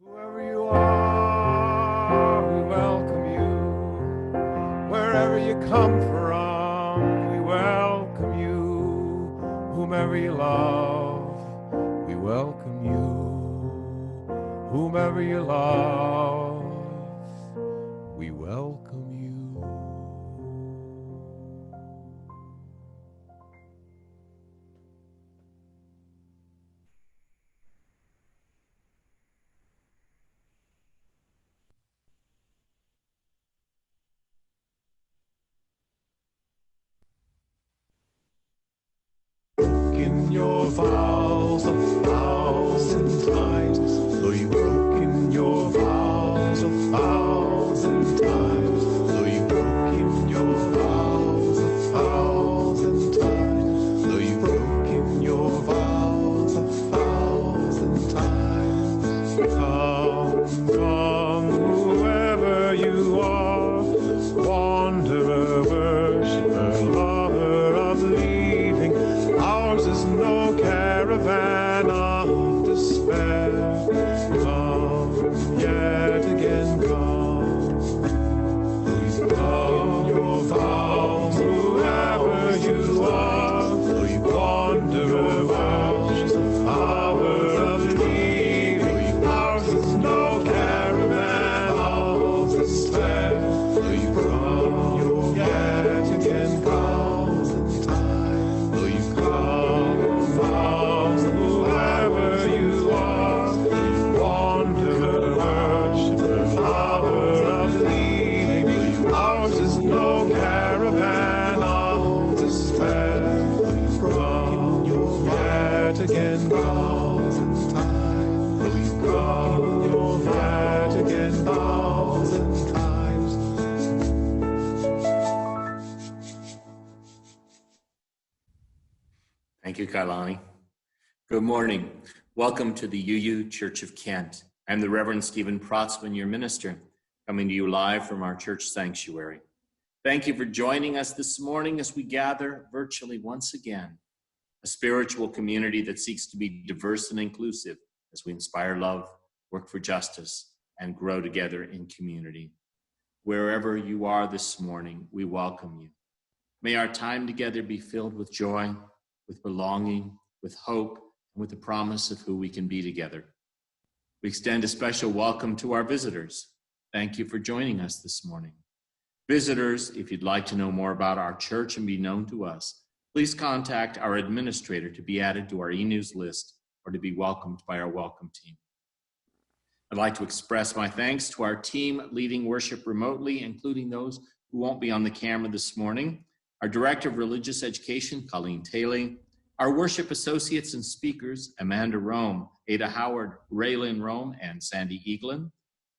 Whoever you are, we welcome you. Wherever you come from, we welcome you. Whomever you love, we welcome you. Whomever you love, we welcome you. In your vows 1,000 times, though you've broken your vows 1,000 times, though you've broken your vows 1,000 times, though you've broken your vows 1,000 times. Come, whoever you are, wanderer, worshiper, lover of leaving. Ours is no caravan of despair. Come, yet again come. Come, your vows, whoever you are, though you wanderer, worship, hour of leaving. Ours is no caravan of despair. Though you come, yet again come. Again, thousand times. We've come your yet again, 1,000 times. Thank you, Kailani. Good morning. Welcome to the UU Church of Kent. I'm the Reverend Stephen Protzman, your minister, coming to you live from our church sanctuary. Thank you for joining us this morning as we gather virtually once again. A spiritual community that seeks to be diverse and inclusive as we inspire love, work for justice, and grow together in community. Wherever you are this morning, we welcome you. May our time together be filled with joy, with belonging, with hope, and with the promise of who we can be together. We extend a special welcome to our visitors. Thank you for joining us this morning. Visitors, if you'd like to know more about our church and be known to us, please contact our administrator to be added to our e-news list or to be welcomed by our welcome team. I'd like to express my thanks to our team leading worship remotely, including those who won't be on the camera this morning, our Director of Religious Education, Colleen Thoele, our worship associates and speakers, Amanda Rome, Ada Howard, Raylyn Rome, and Sandy Eaglin,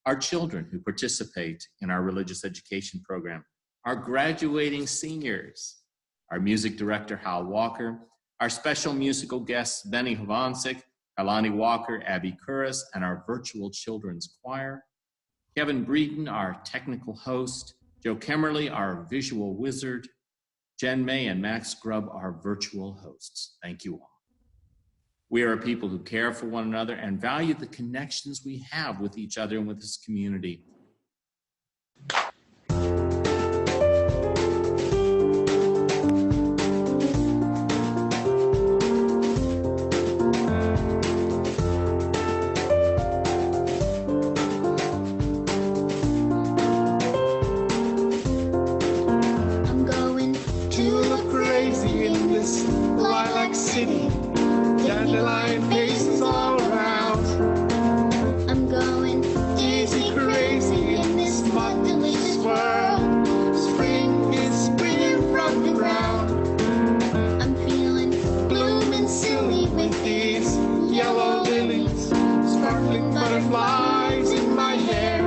our children who participate in our religious education program, our graduating seniors, our music director, Hal Walker, our special musical guests, Benny Hovansik, Kalani Walker, Abby Curris, and our virtual children's choir, Kevin Breeden, our technical host, Joe Kemmerly, our visual wizard, Jen May and Max Grubb, our virtual hosts. Thank you all. We are a people who care for one another and value the connections we have with each other and with this community. Dandelion faces all around. I'm going daisy crazy in this mud delicious world. Spring is springing from the ground. I'm feeling blooming silly with these yellow lilies, sparkling butterflies in my hair.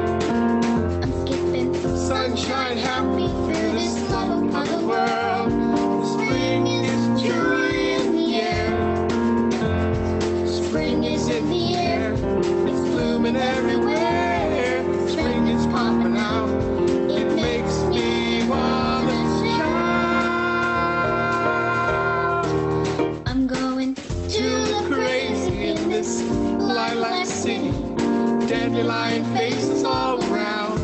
I'm skipping sunshine happy through this love of the world. Spring is truly in the air. Spring is in the air, it's blooming everywhere. Spring is popping out, it makes me wanna shout. I'm going to the crazy in this lilac city. dandelion faces all around.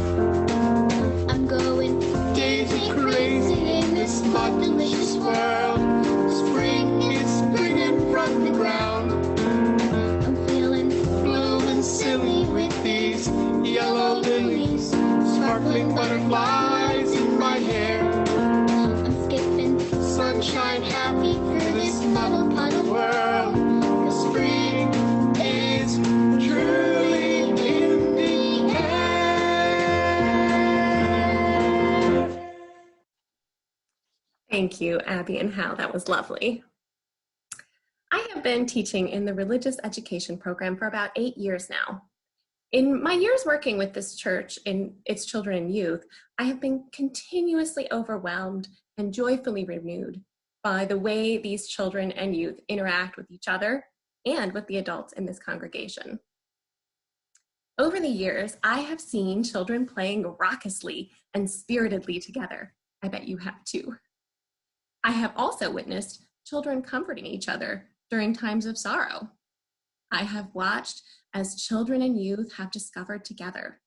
I'm going daisy crazy in this hot, delicious world. Spring is springing from the ground. I'm feeling blue and silly with these yellow lilies, sparkling butterflies in my hair. I'm skipping sunshine happy through this puddle world. 'Cause spring is truly in the air. Thank you, Abby and Hal. That was lovely. I have been teaching in the religious education program for about 8 years now. In my years working with this church in its children and youth, I have been continuously overwhelmed and joyfully renewed by the way these children and youth interact with each other and with the adults in this congregation. Over the years, I have seen children playing raucously and spiritedly together. I bet you have too. I have also witnessed children comforting each other during times of sorrow. I have watched as children and youth have discovered together.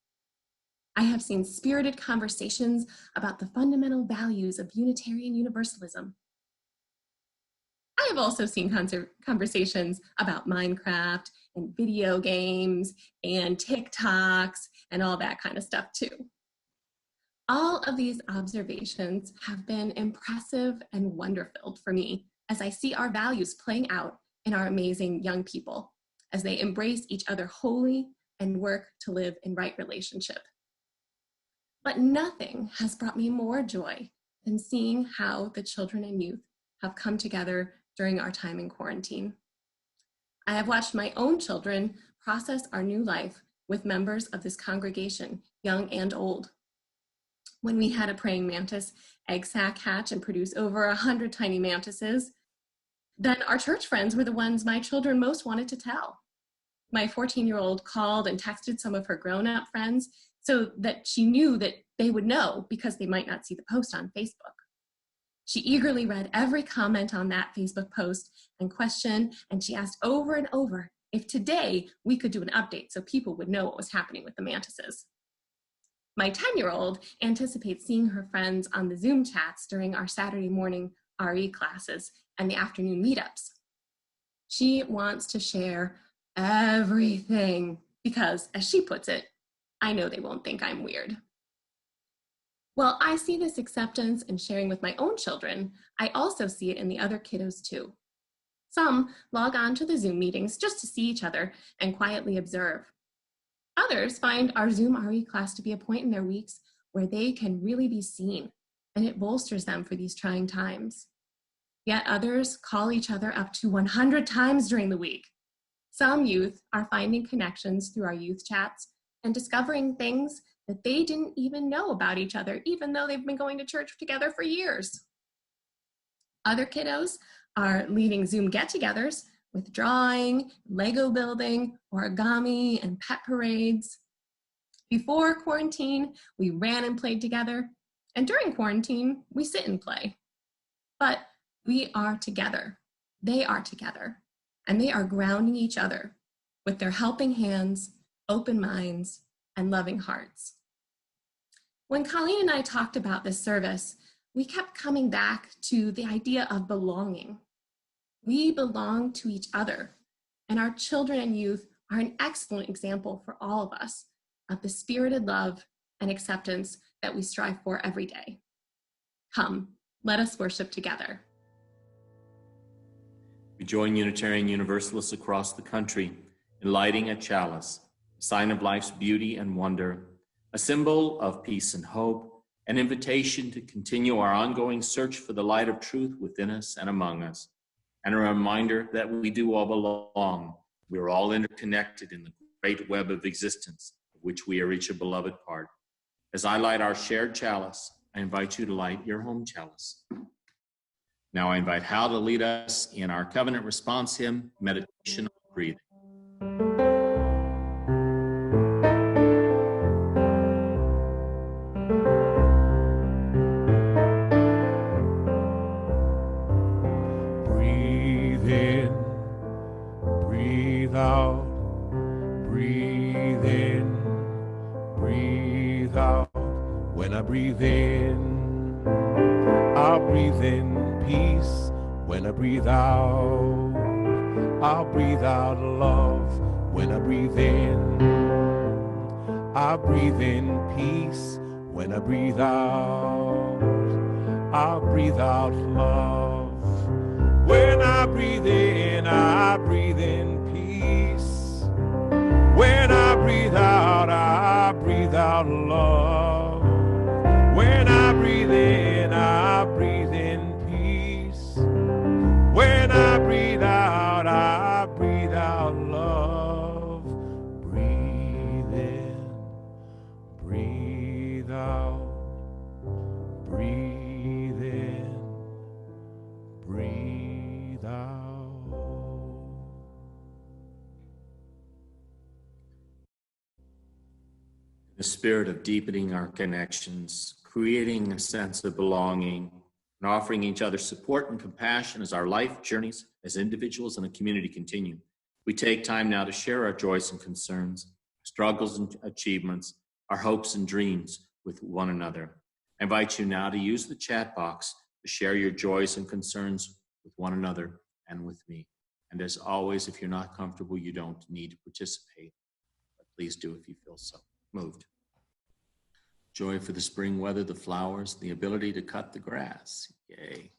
I have seen spirited conversations about the fundamental values of Unitarian Universalism. I have also seen conversations about Minecraft and video games and TikToks and all that kind of stuff too. All of these observations have been impressive and wonder-filled for me as I see our values playing out in our amazing young people as they embrace each other wholly and work to live in right relationship. But nothing has brought me more joy than seeing how the children and youth have come together during our time in quarantine. I have watched my own children process our new life with members of this congregation, young and old. When we had a praying mantis egg sac hatch and produce over 100 tiny mantises, then our church friends were the ones my children most wanted to tell. My 14-year-old called and texted some of her grown-up friends so that she knew that they would know because they might not see the post on Facebook. She eagerly read every comment on that Facebook post and question, and she asked over and over if today we could do an update so people would know what was happening with the mantises. My 10-year-old anticipates seeing her friends on the Zoom chats during our Saturday morning RE classes and the afternoon meetups. She wants to share everything because, as she puts it, I know they won't think I'm weird. While I see this acceptance and sharing with my own children, I also see it in the other kiddos too. Some log on to the Zoom meetings just to see each other and quietly observe. Others find our Zoom RE class to be a point in their weeks where they can really be seen, and it bolsters them for these trying times. Yet others call each other up to 100 times during the week. Some youth are finding connections through our youth chats and discovering things that they didn't even know about each other, even though they've been going to church together for years. Other kiddos are leading Zoom get-togethers with drawing, Lego building, origami, and pet parades. Before quarantine, we ran and played together, and during quarantine, we sit and play. But we are together, they are together, and they are grounding each other with their helping hands, open minds, and loving hearts. When Colleen and I talked about this service, we kept coming back to the idea of belonging. We belong to each other, and our children and youth are an excellent example for all of us of the spirited love and acceptance that we strive for every day. Come, let us worship together. We join Unitarian Universalists across the country in lighting a chalice, a sign of life's beauty and wonder, a symbol of peace and hope, an invitation to continue our ongoing search for the light of truth within us and among us, and a reminder that we do all belong. We are all interconnected in the great web of existence, of which we are each a beloved part. As I light our shared chalice, I invite you to light your home chalice. Now I invite Hal to lead us in our covenant response hymn, Meditation on Breathing. Breathe in, breathe out, breathe in. When I breathe in, I'll breathe in peace. When I breathe out, I'll breathe out love. When I breathe in, I'll breathe in peace. When I breathe out, I'll breathe out love. When I breathe in, I breathe in peace. When I breathe out, I breathe out love. When I breathe in, I breathe in peace. When I breathe out, I breathe out love. Breathe in, breathe out. Breathe in, breathe out. The spirit of deepening our connections, creating a sense of belonging, and offering each other support and compassion as our life journeys as individuals and a community continue. We take time now to share our joys and concerns, struggles and achievements, our hopes and dreams with one another. I invite you now to use the chat box to share your joys and concerns with one another and with me. And as always, if you're not comfortable, you don't need to participate, but please do if you feel so moved. Joy for the spring weather, the flowers, the ability to cut the grass. Yay.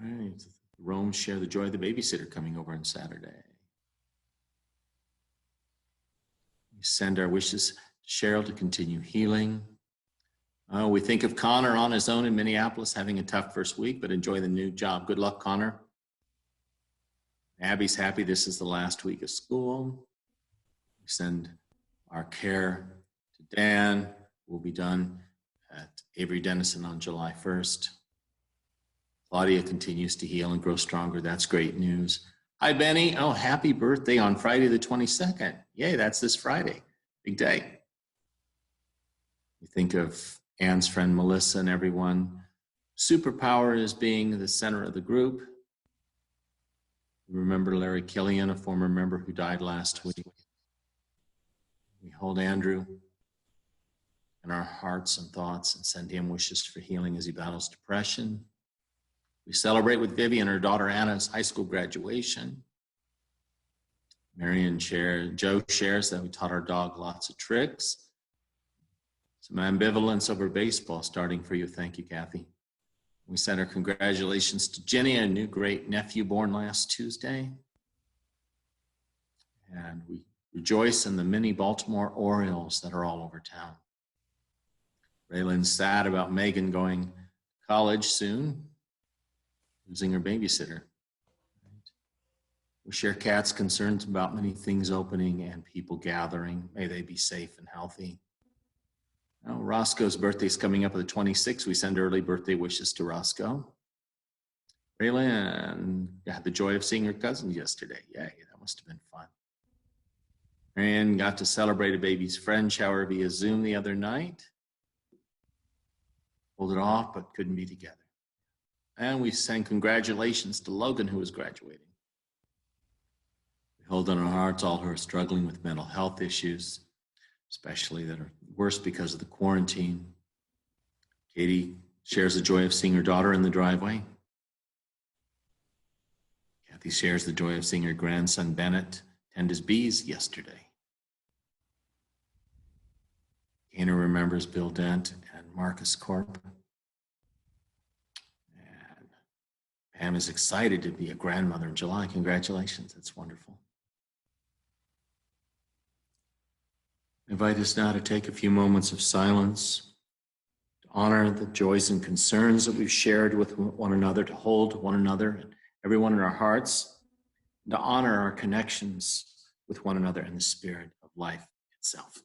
All right. Rome, share the joy of the babysitter coming over on Saturday. We send our wishes to Cheryl to continue healing. We think of Connor on his own in Minneapolis, having a tough first week, but enjoy the new job. Good luck, Connor. Abby's happy this is the last week of school. We send our care to Dan. Will be done at Avery Dennison on July 1st. Claudia continues to heal and grow stronger. That's great news. Hi, Benny. Oh, happy birthday on Friday the 22nd. Yay, that's this Friday. Big day. We think of Anne's friend Melissa and everyone. Superpower is being the center of the group. We remember Larry Killian, a former member who died last week. We hold Andrew in our hearts and thoughts and send him wishes for healing as he battles depression. We celebrate with Vivian, her daughter Anna's high school graduation. Joe shares that we taught our dog lots of tricks. Some ambivalence over baseball starting for you. Thank you, Kathy. We send our congratulations to Jenny, a new great nephew born last Tuesday. And we rejoice in the many Baltimore Orioles that are all over town. Raylan's sad about Megan going to college soon, losing her babysitter. We share Kat's concerns about many things opening and people gathering. May they be safe and healthy. Now, Roscoe's birthday is coming up on the 26th. We send early birthday wishes to Roscoe. Raylan had the joy of seeing her cousins yesterday. Yay, that must have been fun. Marianne got to celebrate a baby's friend shower via Zoom the other night. Pulled it off, but couldn't be together. And we sang congratulations to Logan, who was graduating. We hold in our hearts all who are struggling with mental health issues, especially that are worse because of the quarantine. Katie shares the joy of seeing her daughter in the driveway. Kathy shares the joy of seeing her grandson Bennett tend his bees yesterday. Gaynor remembers Bill Dent and Marcus Corp. And Pam is excited to be a grandmother in July. Congratulations, that's wonderful. I invite us now to take a few moments of silence, to honor the joys and concerns that we've shared with one another, to hold one another and everyone in our hearts, and to honor our connections with one another and the spirit of life itself.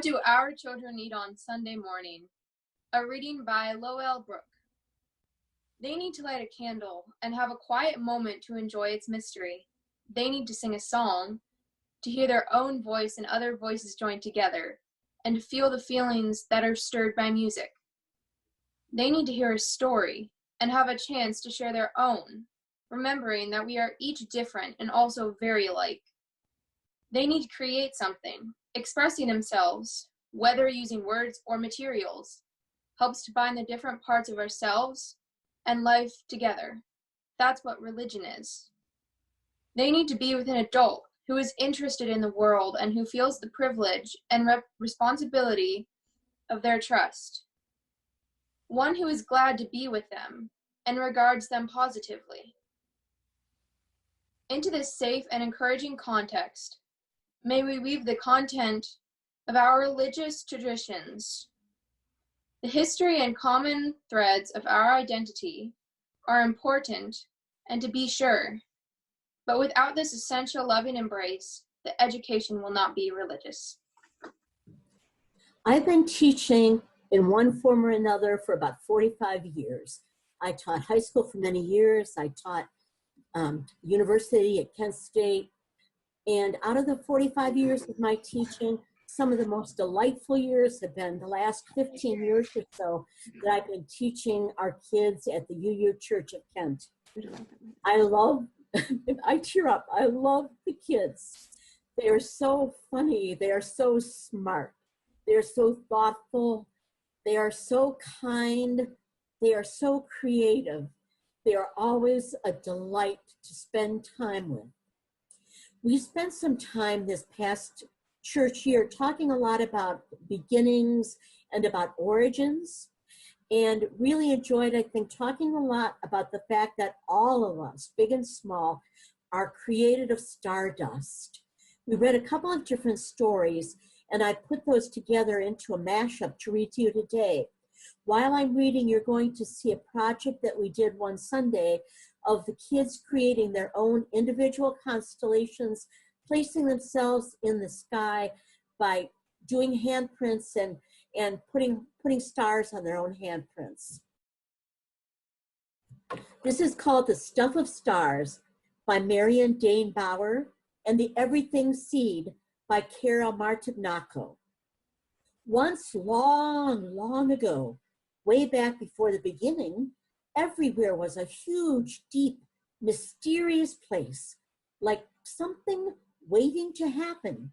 do our children need on Sunday morning? A reading by Lowell, Brook. They need to light a candle and have a quiet moment to enjoy its mystery. They need to sing a song, to hear their own voice and other voices joined together, and to feel the feelings that are stirred by music. They need to hear a story and have a chance to share their own, remembering that we are each different and also very alike. They need to create something, expressing themselves, whether using words or materials, helps to bind the different parts of ourselves and life together. That's what religion is. They need to be with an adult who is interested in the world and who feels the privilege and responsibility of their trust. One who is glad to be with them and regards them positively. Into this safe and encouraging context, may we weave the content of our religious traditions. The history and common threads of our identity are important and to be sure, but without this essential loving embrace, the education will not be religious. I've been teaching in one form or another for about 45 years. I taught high school for many years. I taught university at Kent State. And out of the 45 years of my teaching, some of the most delightful years have been the last 15 years or so that I've been teaching our kids at the UU Church of Kent. I tear up. I love the kids. They are so funny. They are so smart. They are so thoughtful. They are so kind. They are so creative. They are always a delight to spend time with. We spent some time this past church year talking a lot about beginnings and about origins, and really enjoyed, I think, talking a lot about the fact that all of us, big and small, are created of stardust. We read a couple of different stories, and I put those together into a mashup to read to you today. While I'm reading, you're going to see a project that we did one Sunday of the kids creating their own individual constellations, placing themselves in the sky by doing handprints and putting stars on their own handprints. This is called The Stuff of Stars by Marion Dane Bauer and The Everything Seed by Cara Martignaco. Once long, long ago, way back before the beginning, everywhere was a huge, deep, mysterious place, like something waiting to happen.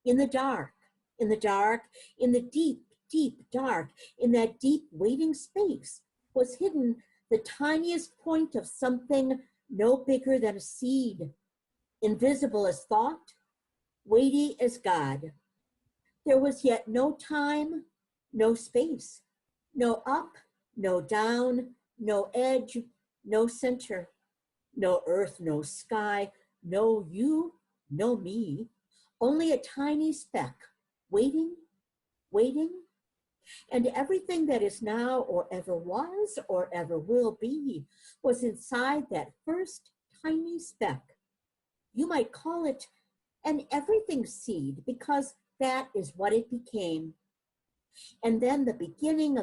In the dark, in the deep, deep dark, in that deep waiting space was hidden the tiniest point of something no bigger than a seed, invisible as thought, weighty as God. There was yet no time, no space, no up, no down, no edge, no center, no earth, no sky, no you, no me, only a tiny speck, waiting, waiting, and everything that is now or ever was or ever will be was inside that first tiny speck. You might call it an everything seed because that is what it became. And then the beginning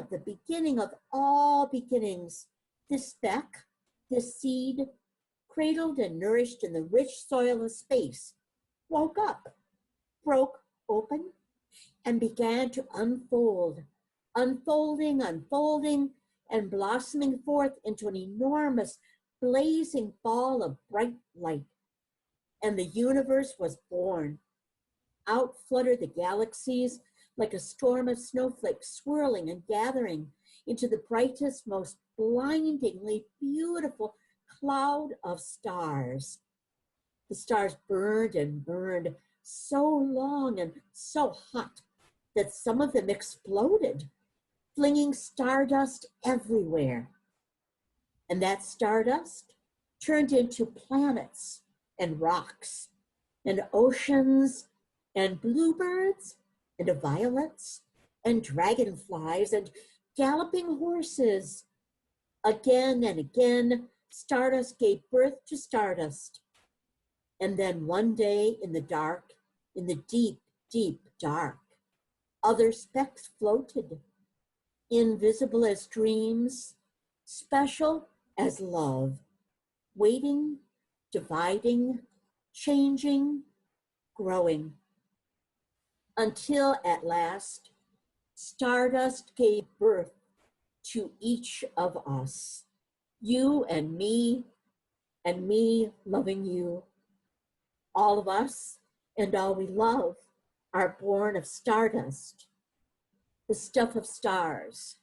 of all beginnings, this speck, this seed, cradled and nourished in the rich soil of space, woke up, broke open, and began to unfold, unfolding, and blossoming forth into an enormous, blazing ball of bright light. And the universe was born. Out fluttered the galaxies like a storm of snowflakes swirling and gathering into the brightest, most blindingly beautiful cloud of stars. The stars burned and burned so long and so hot that some of them exploded, flinging stardust everywhere. And that stardust turned into planets and rocks and oceans and bluebirds and violets and dragonflies and galloping horses. Again and again, stardust gave birth to stardust. And then one day in the dark, in the deep, deep dark, Other specks floated, invisible as dreams, special as love, waiting, dividing, changing, growing, until at last, stardust gave birth to each of us, you and me loving you. All of us and all we love are born of stardust, the stuff of stars.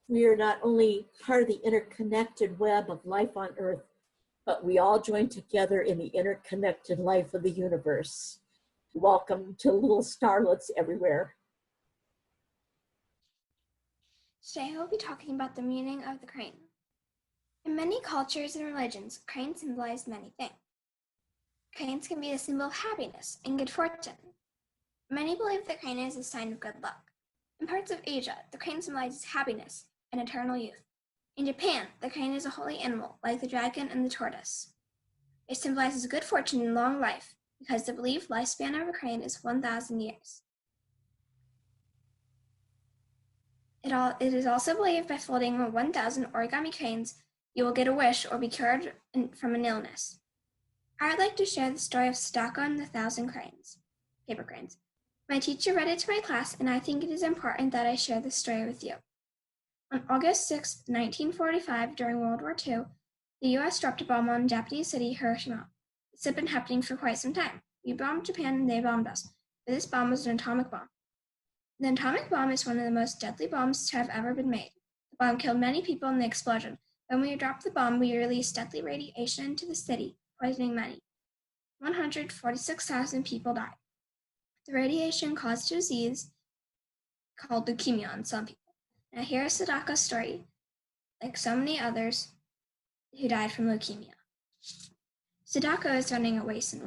We are not only part of the interconnected web of life on Earth, but we all join together in the interconnected life of the universe. Welcome to little starlets everywhere. Today I will be talking about the meaning of the crane. In many cultures and religions, cranes symbolize many things. Cranes can be a symbol of happiness and good fortune. Many believe the crane is a sign of good luck. In parts of Asia, the crane symbolizes happiness and eternal youth. In Japan, the crane is a holy animal, like the dragon and the tortoise. It symbolizes good fortune and long life, because the believed lifespan of a crane is 1,000 years. It is also believed by folding 1,000 origami cranes, you will get a wish or be cured from an illness. I would like to share the story of Sadako and the 1,000 cranes, paper cranes. My teacher read it to my class, and I think it is important that I share this story with you. On August 6, 1945, during World War II, the U.S. dropped a bomb on Japanese city Hiroshima. This had been happening for quite some time. We bombed Japan and they bombed us, but this bomb was an atomic bomb. The atomic bomb is one of the most deadly bombs to have ever been made. The bomb killed many people in the explosion. When we dropped the bomb, we released deadly radiation into the city, poisoning many. 146,000 people died. The radiation caused a disease called leukemia in some people. Now here is Sadako's story, like so many others who died from leukemia. Sadako is running a race and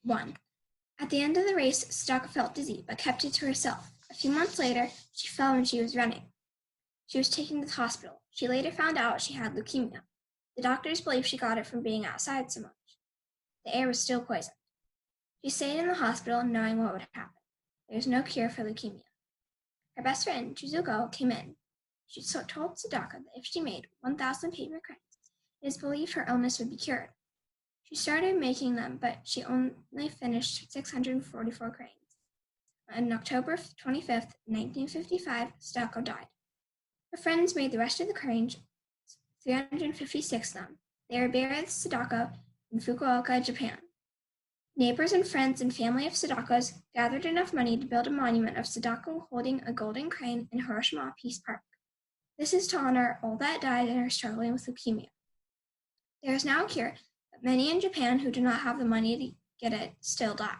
won. At the end of the race, Sadako felt dizzy, but kept it to herself. A few months later, she fell when she was running. She was taken to the hospital. She later found out she had leukemia. The doctors believe she got it from being outside so much. The air was still poisoned. She stayed in the hospital knowing what would happen. There was no cure for leukemia. Her best friend, Chizuko, came in. She told Sadako that if she made 1,000 paper cranes, it is believed her illness would be cured. She started making them, but she only finished 644 cranes. On October 25th, 1955, Sadako died. Her friends made the rest of the cranes, 356 of them. They are buried with Sadako in Fukuoka, Japan. Neighbors and friends and family of Sadako's gathered enough money to build a monument of Sadako holding a golden crane in Hiroshima Peace Park. This is to honor all that died and are struggling with leukemia. There is now a cure, but many in Japan who do not have the money to get it still die.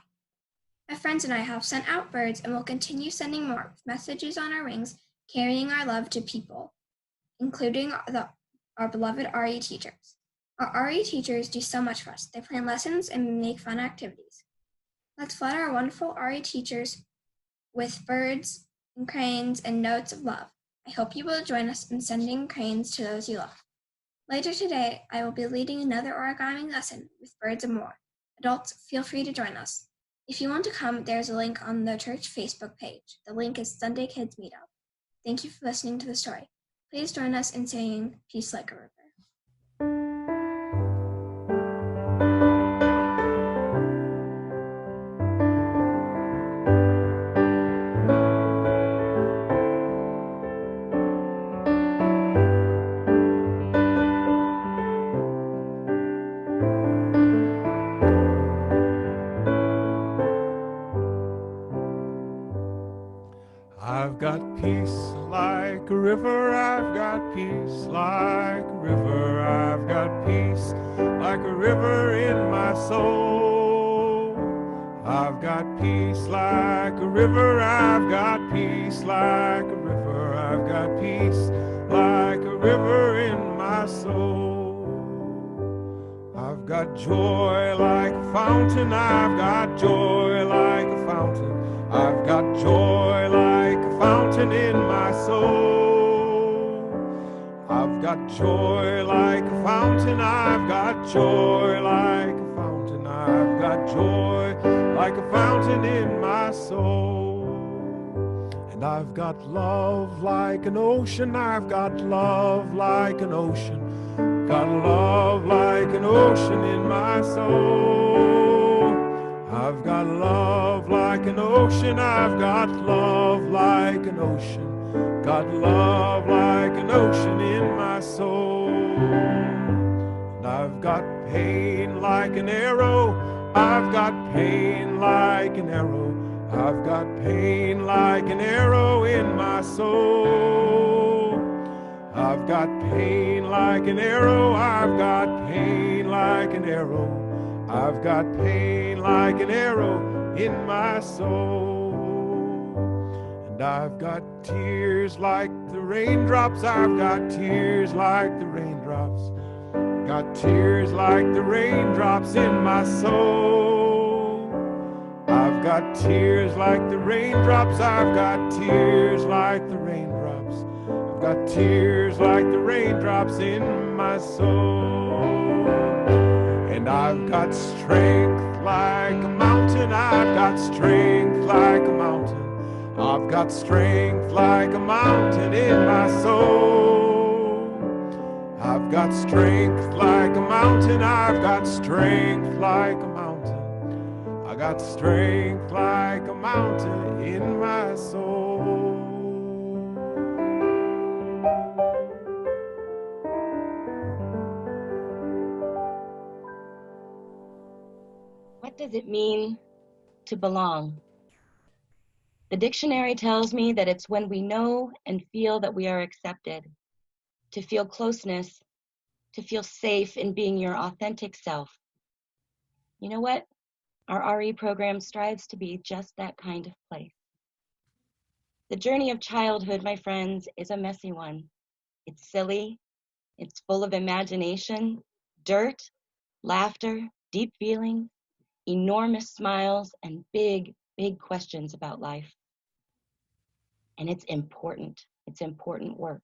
My friends and I have sent out birds and will continue sending more with messages on our wings, carrying our love to people, including our beloved RE teachers. Our RE teachers do so much for us. They plan lessons and make fun activities. Let's flood our wonderful RE teachers with birds and cranes and notes of love. I hope you will join us in sending cranes to those you love. Later today, I will be leading another origami lesson with birds and more. Adults, feel free to join us. If you want to come, there's a link on the church Facebook page. The link is Sunday Kids Meetup. Thank you for listening to the story. Please join us in saying peace like a river. I've got peace like a river, I've got peace like a river, I've got peace like a river in my soul. I've got peace like a river, I've got peace like a river, I've got peace like a river in my soul. I've got joy like a fountain, I've got joy like a fountain, I've got joy like a fountain in my soul. I've got joy like a fountain, I've got joy like a fountain, I've got joy like a fountain in my soul. And I've got love like an ocean, I've got love like an ocean, got love like an ocean in my soul. I've got love like an ocean, I've got love like an ocean, got love like an ocean in my soul. And I've got pain like an arrow, I've got pain like an arrow, I've got pain like an arrow in my soul. I've got pain like an arrow, I've got pain like an arrow, I've got pain like an arrow in my soul. And I've got tears like the raindrops, I've got tears like the raindrops, got tears like the raindrops in my soul. I've got tears like the raindrops, I've got tears like the raindrops, I've got tears like the raindrops in my soul. And I've got strength like a mountain, I've got strength like a mountain, I've got strength like a mountain in my soul. I've got strength like a mountain, I've got strength like a mountain, I got strength like a mountain in my soul. What does it mean to belong? The dictionary tells me that it's when we know and feel that we are accepted, to feel closeness, to feel safe in being your authentic self. You know what? Our RE program strives to be just that kind of place. The journey of childhood, my friends, is a messy one. It's silly, it's full of imagination, dirt, laughter, deep feelings, enormous smiles, and big, big questions about life. And it's important work.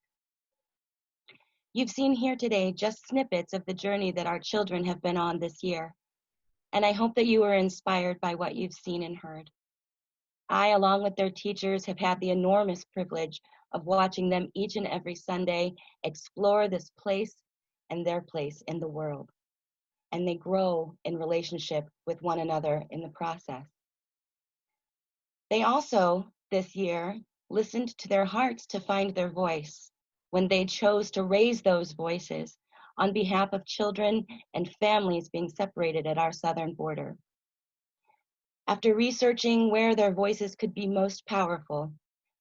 You've seen here today just snippets of the journey that our children have been on this year, and I hope that you were inspired by what you've seen and heard. I, along with their teachers, have had the enormous privilege of watching them each and every Sunday explore this place and their place in the world, and they grow in relationship with one another in the process. They also, this year, listened to their hearts to find their voice when they chose to raise those voices on behalf of children and families being separated at our southern border. After researching where their voices could be most powerful,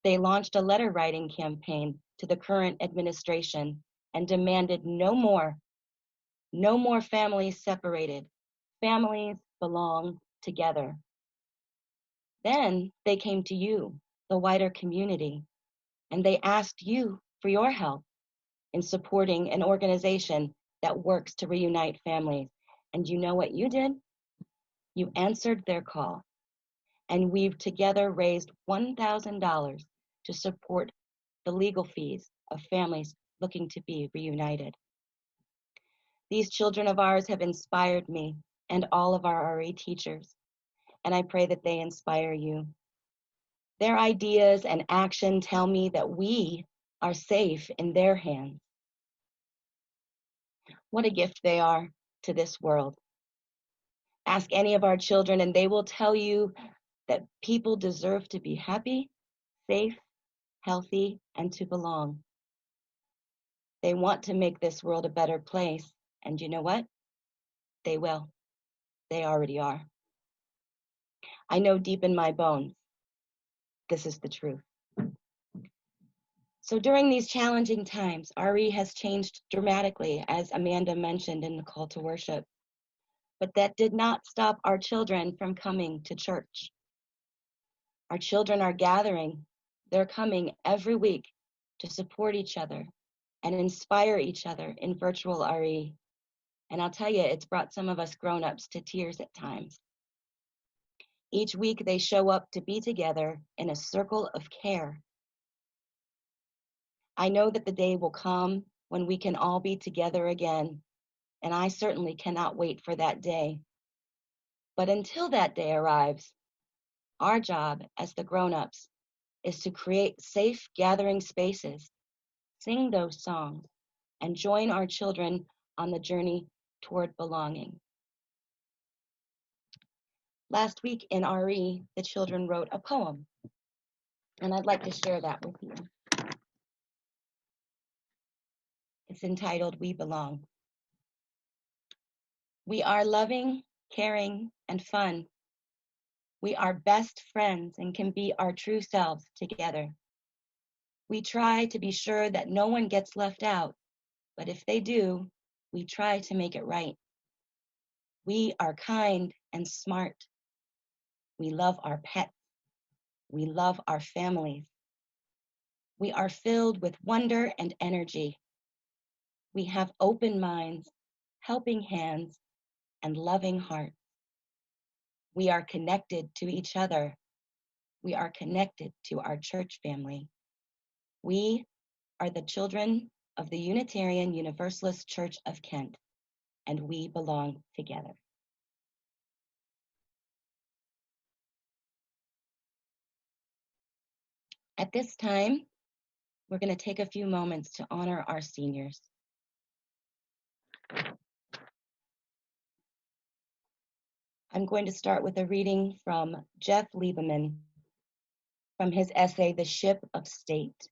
they launched a letter writing campaign to the current administration and demanded no more families separated. Families belong together. Then they came to you, the wider community, and they asked you for your help in supporting an organization that works to reunite families. And you know what you did? You answered their call. And we've together raised $1,000 to support the legal fees of families looking to be reunited. These children of ours have inspired me and all of our RE teachers, and I pray that they inspire you. Their ideas and action tell me that we are safe in their hands. What a gift they are to this world. Ask any of our children and they will tell you that people deserve to be happy, safe, healthy, and to belong. They want to make this world a better place, and you know what? They will. They already are. I know deep in my bones, this is the truth. So during these challenging times, RE has changed dramatically, as Amanda mentioned in the call to worship. But that did not stop our children from coming to church. Our children are gathering. They're coming every week to support each other and inspire each other in virtual RE. And I'll tell you, it's brought some of us grown-ups to tears at times. Each week they show up to be together in a circle of care. I know that the day will come when we can all be together again, and I certainly cannot wait for that day. But until that day arrives, our job as the grown-ups is to create safe gathering spaces, sing those songs, and join our children on the journey toward belonging. Last week in RE, the children wrote a poem, and I'd like to share that with you. It's entitled, We Belong. We are loving, caring, and fun. We are best friends and can be our true selves together. We try to be sure that no one gets left out, but if they do, we try to make it right. We are kind and smart. We love our pets. We love our families. We are filled with wonder and energy. We have open minds, helping hands, and loving hearts. We are connected to each other. We are connected to our church family. We are the children of the Unitarian Universalist Church of Kent, and we belong together. At this time, we're going to take a few moments to honor our seniors. I'm going to start with a reading from Jeff Lieberman from his essay, The Ship of State.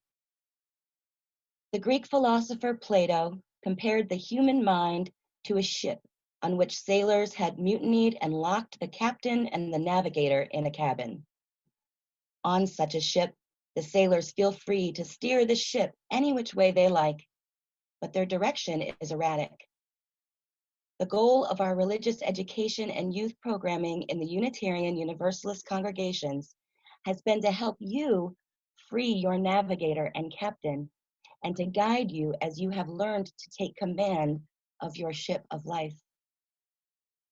The Greek philosopher Plato compared the human mind to a ship on which sailors had mutinied and locked the captain and the navigator in a cabin. On such a ship, the sailors feel free to steer the ship any which way they like, but their direction is erratic. The goal of our religious education and youth programming in the Unitarian Universalist congregations has been to help you free your navigator and captain and to guide you as you have learned to take command of your ship of life.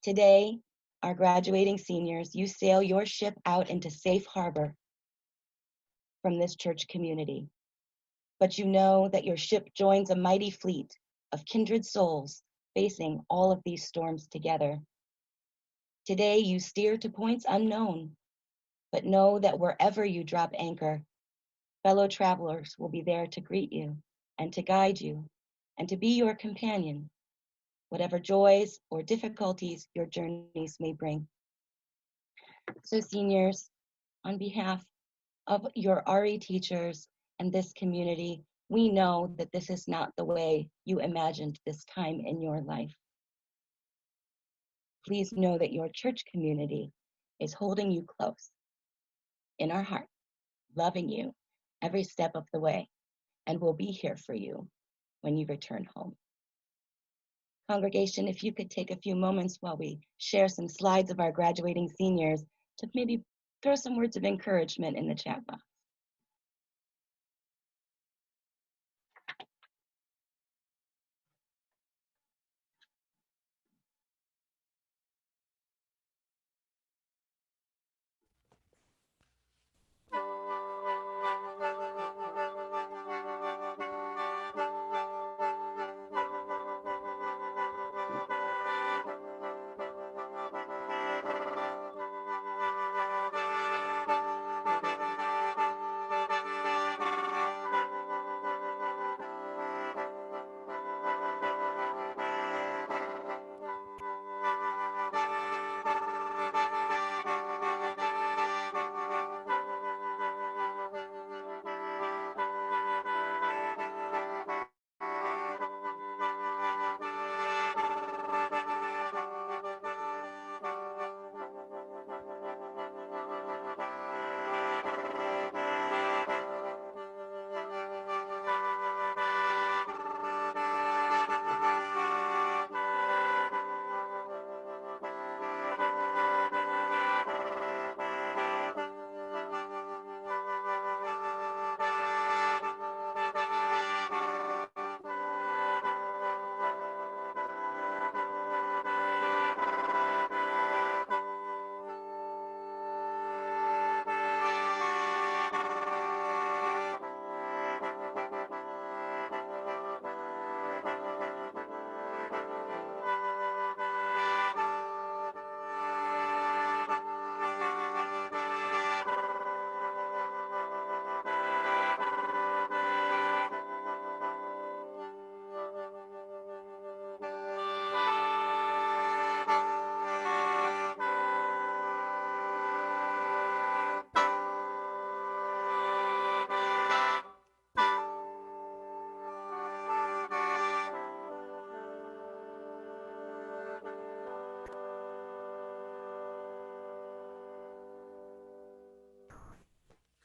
Today, our graduating seniors, you sail your ship out into safe harbor from this church community. But you know that your ship joins a mighty fleet of kindred souls facing all of these storms together. Today, you steer to points unknown, but know that wherever you drop anchor, fellow travelers will be there to greet you and to guide you and to be your companion, whatever joys or difficulties your journeys may bring. So seniors, on behalf of your RE teachers and this community, we know that this is not the way you imagined this time in your life. Please know that your church community is holding you close in our heart, loving you every step of the way, and will be here for you when you return home. Congregation, if you could take a few moments while we share some slides of our graduating seniors to maybe throw some words of encouragement in the chat box.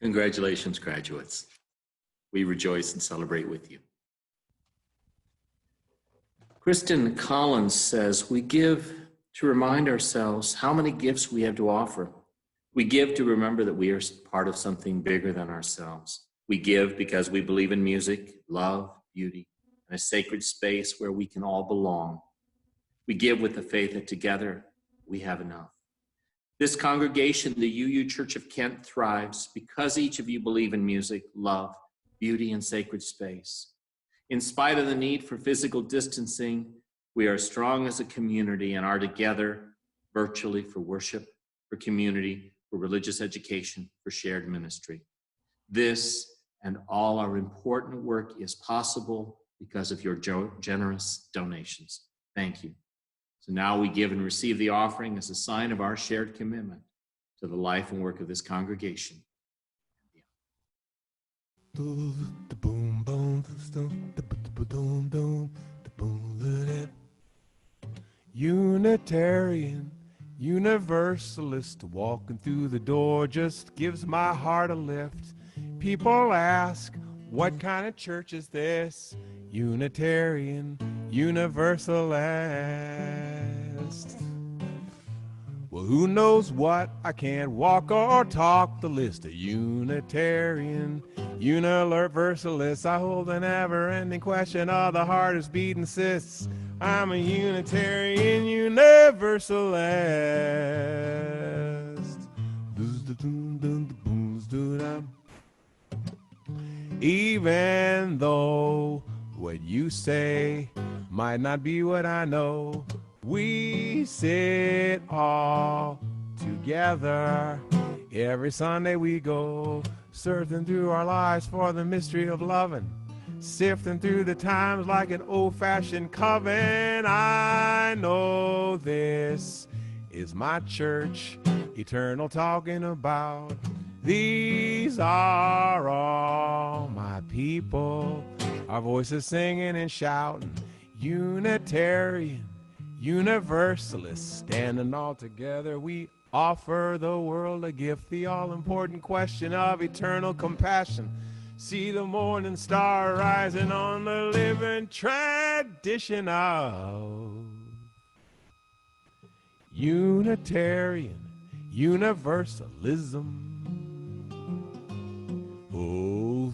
Congratulations, graduates. We rejoice and celebrate with you. Kristen Collins says, we give to remind ourselves how many gifts we have to offer. We give to remember that we are part of something bigger than ourselves. We give because we believe in music, love, beauty, and a sacred space where we can all belong. We give with the faith that together we have enough. This congregation, the UU Church of Kent, thrives because each of you believe in music, love, beauty, and sacred space. In spite of the need for physical distancing, we are strong as a community and are together virtually for worship, for community, for religious education, for shared ministry. This and all our important work is possible because of your generous donations. Thank you. So now we give and receive the offering as a sign of our shared commitment to the life and work of this congregation. Unitarian, Universalist, walking through the door just gives my heart a lift. People ask, what kind of church is this? Unitarian, Universalist. Well, who knows what? I can't walk or talk the list. A Unitarian, Universalist. I hold a never-ending question of the heart is beating cysts. I'm a Unitarian Universalist. Even though what you say might not be what I know, we sit all together. Every Sunday we go surfing through our lives for the mystery of loving, sifting through the times like an old-fashioned coven. I know this is my church, eternal talking about. These are all my people, our voices singing and shouting. Unitarian, Universalist, standing all together, we offer the world a gift, the all-important question of eternal compassion. See the morning star rising on the living tradition of Unitarian Universalism. Oh,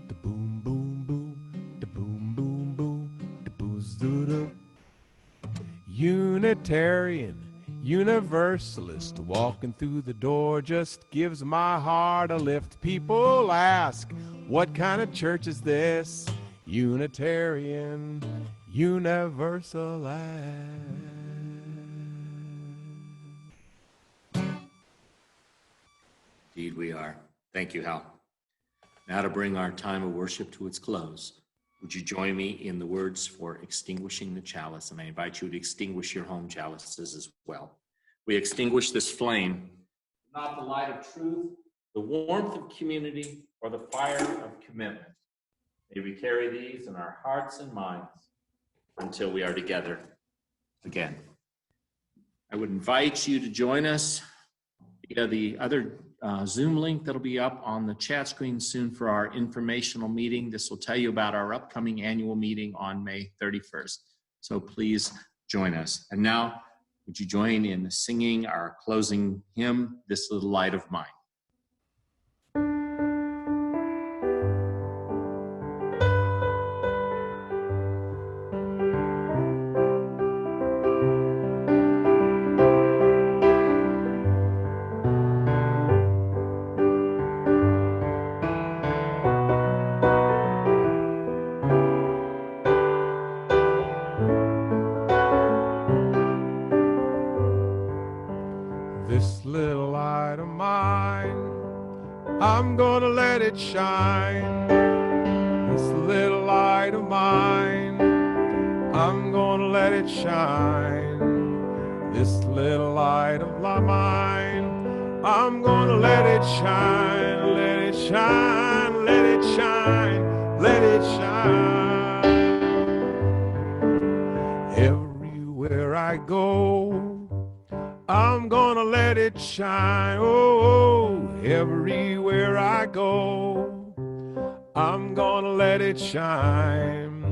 the boom, boom, boom, the boom, boom, boom, the booze, doo. Unitarian Universalist, walking through the door just gives my heart a lift. People ask, what kind of church is this? Unitarian Universalist. Indeed we are. Thank you, Hal. Now to bring our time of worship to its close, would you join me in the words for extinguishing the chalice? And I invite you to extinguish your home chalices as well. We extinguish this flame, not the light of truth, the warmth of community, or the fire of commitment. May we carry these in our hearts and minds until we are together again. I would invite you to join us via the other Zoom link that'll be up on the chat screen soon for our informational meeting. This will tell you about our upcoming annual meeting on May 31st. So please join us. And now, would you join in singing our closing hymn, This Little Light of Mine? This little light of mine, I'm gonna let it shine. This little light of mine, I'm gonna let it shine. This little light of mine, I'm gonna let it shine, let it shine, let it shine, let it shine. Everywhere I go, I'm gonna let it shine. Oh, everywhere I go, I'm gonna let it shine.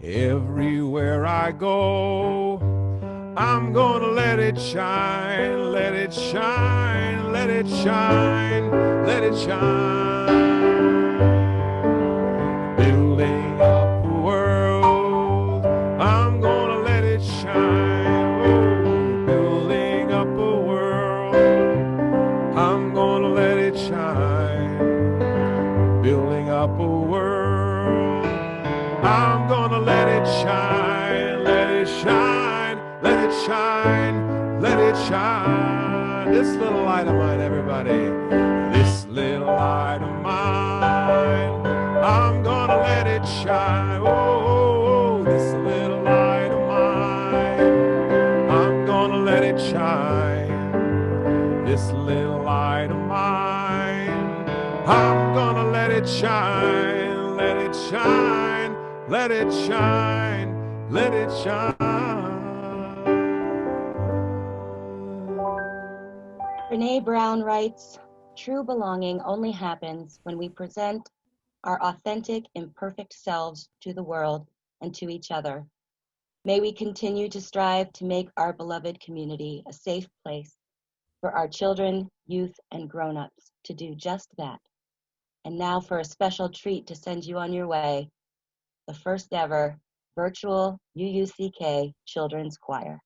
Everywhere I go, I'm gonna let it shine, let it shine, let it shine, let it shine. Building up a world, I'm gonna let it shine. Oh, building up a world, I'm gonna let it shine. Building up a world, I'm gonna let it shine, let it shine, let it shine, let it shine. This little light of mine, everybody, this little light of mine, I'm gonna let it shine. Oh, this little light of mine, I'm gonna let it shine. This little light of mine, I'm gonna let it shine, let it shine, let it shine, let it shine. Brene Brown writes, "True belonging only happens when we present our authentic, imperfect selves to the world and to each other. May we continue to strive to make our beloved community a safe place for our children, youth, and grown-ups to do just that." And now for a special treat to send you on your way, the first ever virtual UUCK Children's Choir.